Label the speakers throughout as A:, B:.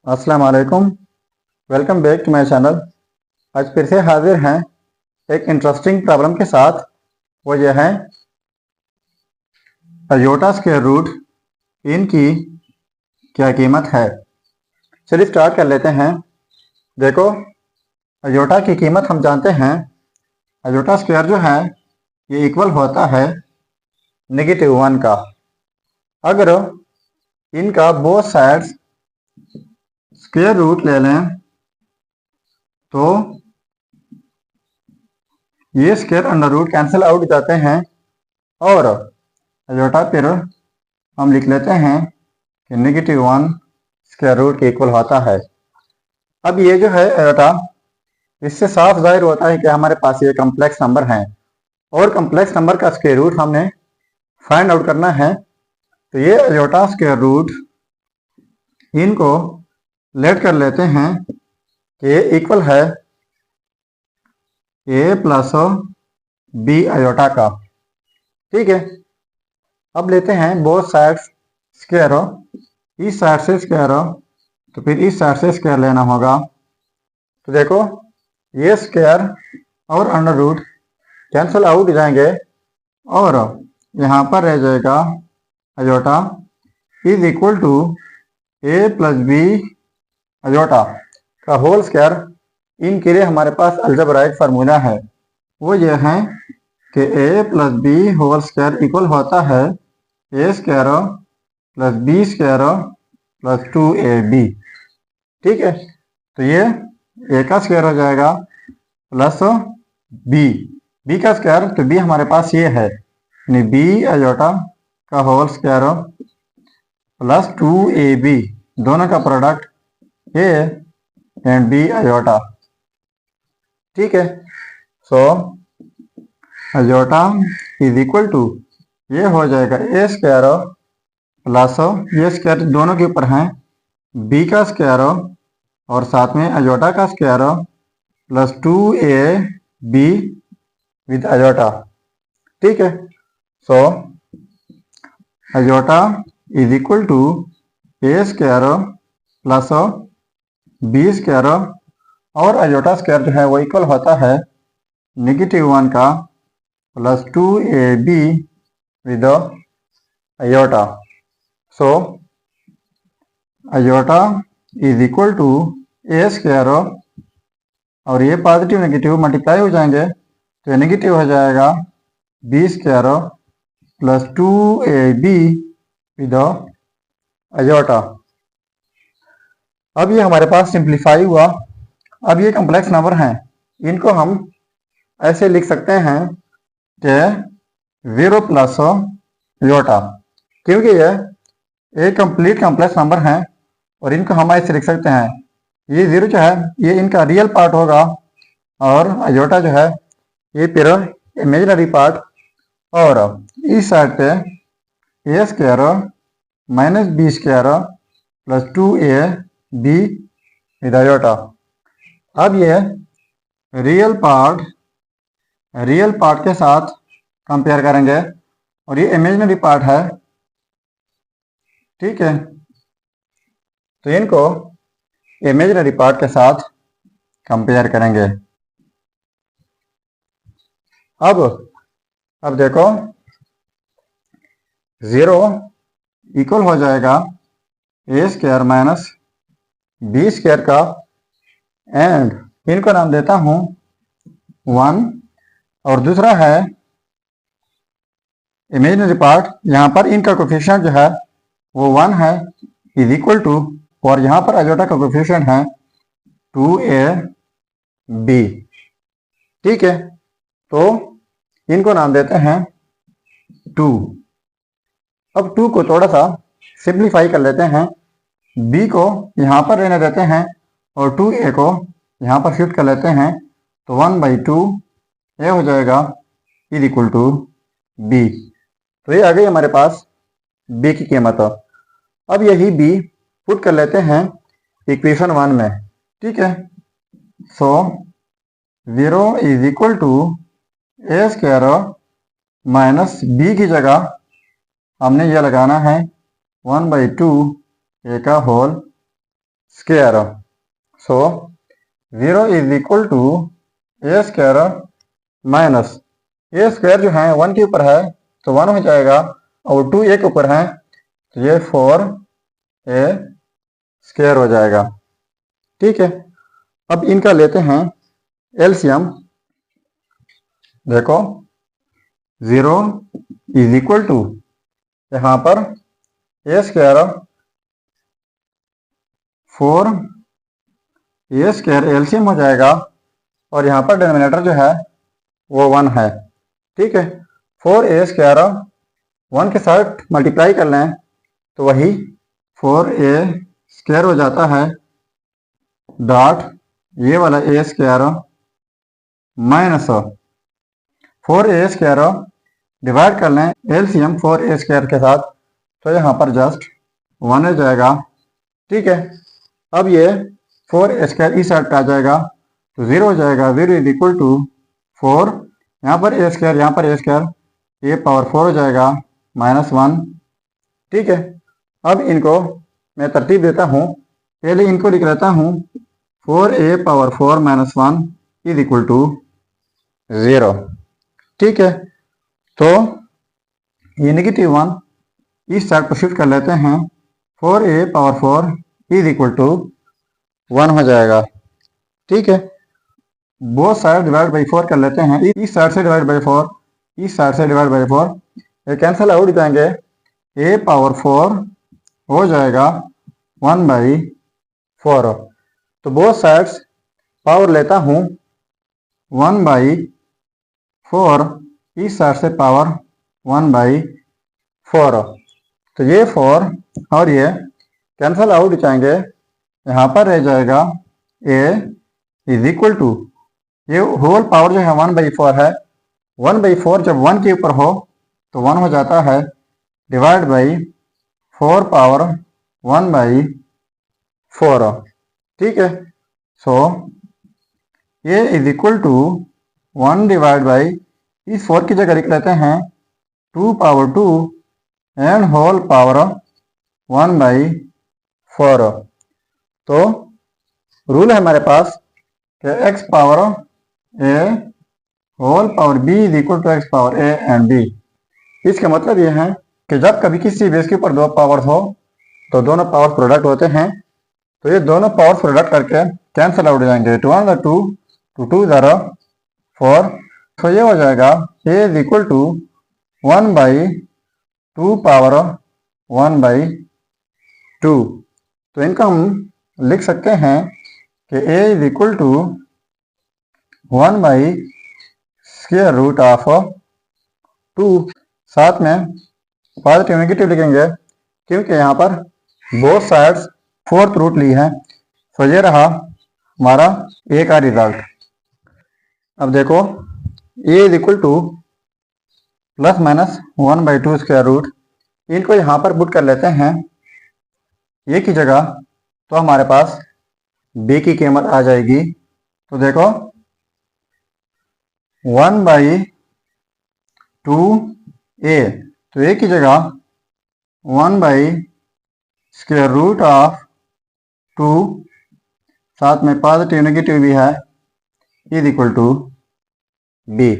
A: अस्सलाम वालेकुम। Welcome back to my channel. आज फिर से हाजिर हैं एक इंटरेस्टिंग प्रॉब्लम के साथ। वो यह है अयोटा स्क्वायर रूट इनकी क्या कीमत है। चलिए स्टार्ट कर लेते हैं। देखो, अयोटा की कीमत हम जानते हैं। अयोटा स्क्वायर जो है ये इक्वल होता है -1 का। अगर इनका बोथ साइड्स स्क्वायर रूट ले लें तो ये square under root cancel out जाते हैं और अयोटा फिर हम लिख लेते हैं कि -1 स्क्वायर रूट के इक्वल होता है। अब ये जो है अयोटा, इससे साफ जाहिर होता है कि हमारे पास ये कम्प्लेक्स नंबर हैं और कम्प्लेक्स नंबर का स्क्वायर रूट हमने फाइंड आउट करना है। तो ये अयोटा स्क्वायर रूट इनको लेट कर लेते हैं कि ये इक्वल है a प्लस b अयोटा का। ठीक है, अब लेते हैं बोथ साइड्स स्क्वायर। इस साइड से स्क्वायर तो फिर इस साइड से स्क्वायर लेना होगा। तो देखो, ये स्क्वायर और अंडर रूट कैंसिल आउट जाएंगे और यहाँ पर रह जाएगा iota is equal to a plus b iota का होल स्क्वायर। इनके लिए हमारे पास अलजेब्राइक फार्मूला है। वो ये है कि a plus b whole square इक्वल होता है a square plus b square plus 2ab। ठीक है, तो ये a का स्क्वायर हो जाएगा प्लस b का स्क्वायर, तो b हमारे पास ये है यानी b अयोटा का होल स्क्वायर प्लस 2ab, दोनों का product a and b iota. ठीक है, so iota is equal to ये हो जाएगा a स्क्वायर प्लस ये स्क्वायर दोनों के ऊपर हैं b का स्क्वायर और साथ में अयोटा का square plus 2ab with iota. ठीक है, so iota is equal to a square plus b square और अयोटा स्क्वायर जो है वो इक्वल होता है -1 का plus 2ab with iota. So iota is equal to a square और ये पॉजिटिव नेगेटिव मल्टीप्लाई हो जाएंगे तो ये नेगेटिव हो जाएगा b square plus 2ab with iota. अब ये हमारे पास सिंप्लीफाई हुआ। अब ये कम्प्लेक्स नंबर हैं, इनको हम ऐसे लिख सकते हैं कि 0 प्लस अयोटा, क्योंकि ये एक कंप्लीट कम्प्लेक्स नंबर हैं और इनको हम ऐसे लिख सकते हैं। ये 0 जो है ये इनका रियल पार्ट होगा और अयोटा जो है ये फिर इमेजिनरी पार्ट। और इस साइड पे a square minus b square plus 2ab with iota. अब ये रियल पार्ट के साथ कंपेयर करेंगे और ये इमेजिनरी पार्ट है। ठीक है, तो इनको इमेजिनरी पार्ट के साथ कंपेयर करेंगे। अब देखो, 0 इक्वल हो जाएगा a square minus b square का एंड इनको नाम देता हूं 1 और दूसरा है इमेजिनरी पार्ट। यहाँ पर इनका कोफिशिएंट जो है वो 1 है इज इक्वल टू, और यहाँ पर अयोटा का कोफिशिएंट है 2ab। ठीक है, तो इनको नाम देते हैं 2। अब 2 को थोड़ा सा सिंप्लीफाई कर लेते हैं, b को यहाँ पर रहने देते हैं और 2a को यहाँ पर शिफ्ट कर लेते हैं तो 1/2 a हो जाएगा इज इक्वल टू b। तो ये आ गई हमारे पास b की कीमत। अब यही b पुट कर लेते हैं इक्वेशन 1 में। ठीक है, so 0 is equal to a square minus b की जगह हमने यह लगाना है 1/2 a का whole square. So 0 is equal to a square minus a square जो है 1 के ऊपर है तो 1 हो जाएगा, और 2 ए के ऊपर है तो ये 4 ए स्क्वायर हो जाएगा। ठीक है, अब इनका लेते हैं एलसीएम। देखो 0 इज इक्वल टू यहाँ पर ए स्क्वायर 4 ए स्क्वायर एलसीएम हो जाएगा, और यहाँ पर डिनोमिनेटर जो है वो 1 है। ठीक है, 4 ए स्क्वायर 1 के साथ मल्टीप्लाई कर लें तो वही 4 ए स्क्वायर हो जाता है, डॉट ये वाला ए स्क्वायर माइनस 4 ए स्क्वायर डिवाइड कर लें एलसीएम 4 ए स्क्वायर के साथ तो यहाँ पर जस्ट 1 हो जाएगा। ठीक है, अब ये 4 ए स्क्वायर इस साइड पे आ जाएगा तो 0 हो जाएगा। 0 इज इक्वल टू 4, यहाँ पर ए स्क्वायर यहाँ पर ए स्क्वायर, ए पावर 4 हो जाएगा -1। ठीक है, अब इनको मैं तरतीब देता हूँ। पहले इनको लिख लेता हूँ 4a power 4 -1 is equal to 0। ठीक है, तो ये -1 इस साइड पर शिफ्ट कर लेते हैं, 4a power 4 is equal to 1 हो जाएगा। ठीक है, बोथ साइड डिवाइड बाई 4 कर लेते हैं। इस साइड से डिवाइड बाई 4, इस साइड से डिवाइड बाई 4, ये कैंसिल आउट जाएंगे, a पावर 4 हो जाएगा 1/4। तो बोथ साइड्स पावर लेता हूँ 1/4, इस साइड से पावर 1/4, तो ये 4 और ये कैंसिल आउट जाएंगे, यहाँ पर रह जाएगा a इज इक्वल टू, ये होल पावर जो है 1/4 है, 1/4 जब 1 के ऊपर हो तो 1 हो जाता है, डिवाइड बाई 4 पावर 1/4। ठीक है, सो ये is equal to 1 divide by, इस 4 की जगह लिख लेते हैं 2 पावर 2 एंड होल पावर 1/4। तो रूल है हमारे पास कि x power a whole power b is equal to x power a and b। इसका मतलब ये है कि जब कभी किसी बेस के ऊपर दो पावर्स हो तो दोनों पावर्स प्रोडक्ट होते हैं, तो ये दोनों पावर्स प्रोडक्ट करके कैंसिल आउट हो जाएंगे। 2 1 2 2 2 0 4, तो ये हो जाएगा a is equal to 1/2 power 1/2। तो इनका हम लिख सकते हैं कि a इज इक्वल टू 1/√2। साथ में पॉजिटिव नेगेटिव लिखेंगे क्योंकि यहाँ पर बोथ साइड्स फोर्थ रूट ली है। तो ये रहा हमारा ए का रिजल्ट। अब देखो a is equal to ±1/2 square root, इनको यहाँ पर पुट कर लेते हैं a की जगह, तो हमारे पास b की कीमत आ जाएगी। तो देखो 1/2a, तो a की जगह 1/√2, साथ में पॉजिटिव नेगेटिव भी है, इज इक्वल टू b।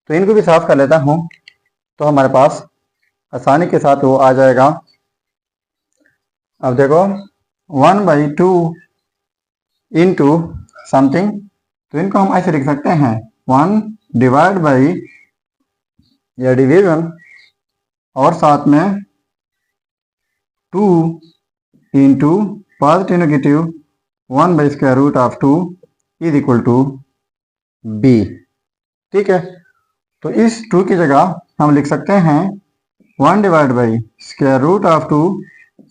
A: तो इनको भी साफ कर लेता हूँ, तो हमारे पास आसानी के साथ वो आ जाएगा। अब देखो 1/2 इंटू समथिंग, तो इनको हम ऐसे लिख सकते हैं 1 डिवाइड बाई या डिवीजन और साथ में 2 into positive negative 1/√2 is equal to b। ठीक है, तो इस 2 की जगह हम लिख सकते हैं 1 डिवाइड बाई √2,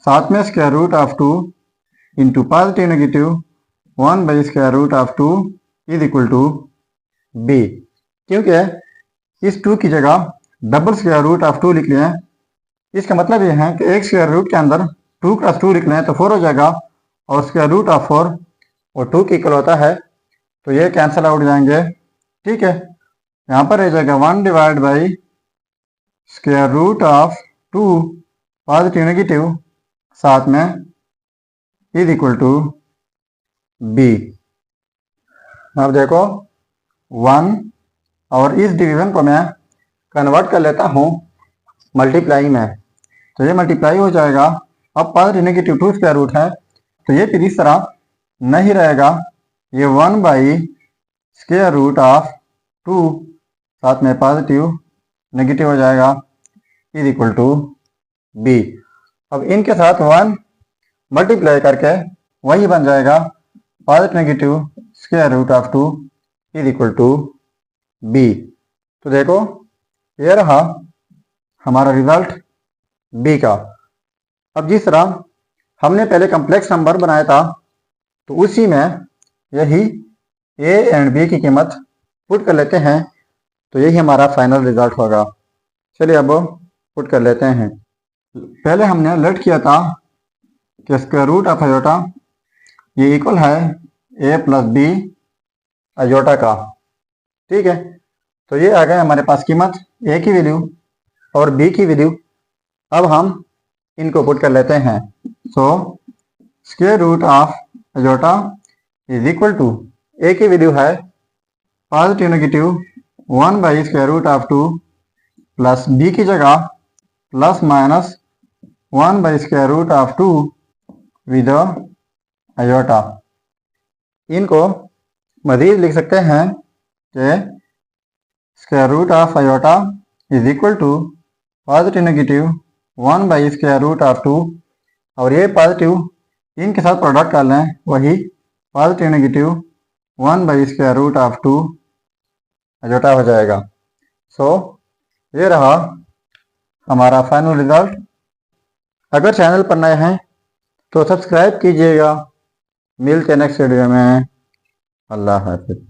A: साथ में √2 into positive negative 1/√2 is equal to b। क्योंकि इस 2 की जगह डबल √2 लिख लें, इसका मतलब यह है कि एक स्क्वायर रूट के अंदर 2 + 2 लिख लें तो 4 हो जाएगा, और √4 और 2 की इक्वल होता है, तो ये कैंसिल आउट जाएंगे। ठीक है, यहाँ पर रह जाएगा 1 डिवाइड बाई √2 पॉजिटिव नेगेटिव साथ में इज इक्वल टू बी। अब देखो 1 और इस डिवीजन को मैं कन्वर्ट कर लेता हूँ मल्टीप्लाई में, तो ये मल्टीप्लाई हो जाएगा। अब पॉजिटिव नेगेटिव 2 स्क्वायर रूट है, तो ये फिर इस तरह नहीं रहेगा, ये 1 बाई स्क्वायर रूट ऑफ 2 साथ में पॉजिटिव नेगेटिव हो जाएगा इज इक्वल टू बी। अब इनके साथ 1 मल्टीप्लाई करके वही बन जाएगा positive negative square root of 2 is equal to b. तो देखो ये रहा हमारा रिजल्ट बी का। अब जिस तरह हमने पहले कम्प्लेक्स नंबर बनाया था, तो उसी में यही ए एंड बी की कीमत पुट कर लेते हैं, तो यही हमारा फाइनल रिजल्ट होगा। चलिए अब पुट कर लेते हैं। पहले हमने लेट किया था कि स्क्वायर रूट ऑफ आयोटा ये इक्वल है ए प्लस बी आयोटा का, ठीक है। तो ये आ गया हमारे पास कीमत, ए की वैल्यू और बी की वैल्यू। अब हम इनको पुट कर लेते हैं। So square root of iota is equal to, a की वैल्यू है positive negative 1 by square root of 2 plus b की जगह plus minus 1 by square root of 2 with iota. इनको मजीद लिख सकते हैं कि square root of iota is equal to positive negative 1 by square root of 2, और ये पॉजिटिव इनके साथ प्रोडक्ट कर लें, वही positive negative 1 by square root of 2 iota हो जाएगा। सो ये रहा हमारा फाइनल रिजल्ट। अगर चैनल पर नए हैं तो सब्सक्राइब कीजिएगा। मिलते हैं नेक्स्ट वीडियो में। अल्लाह हाफिज़।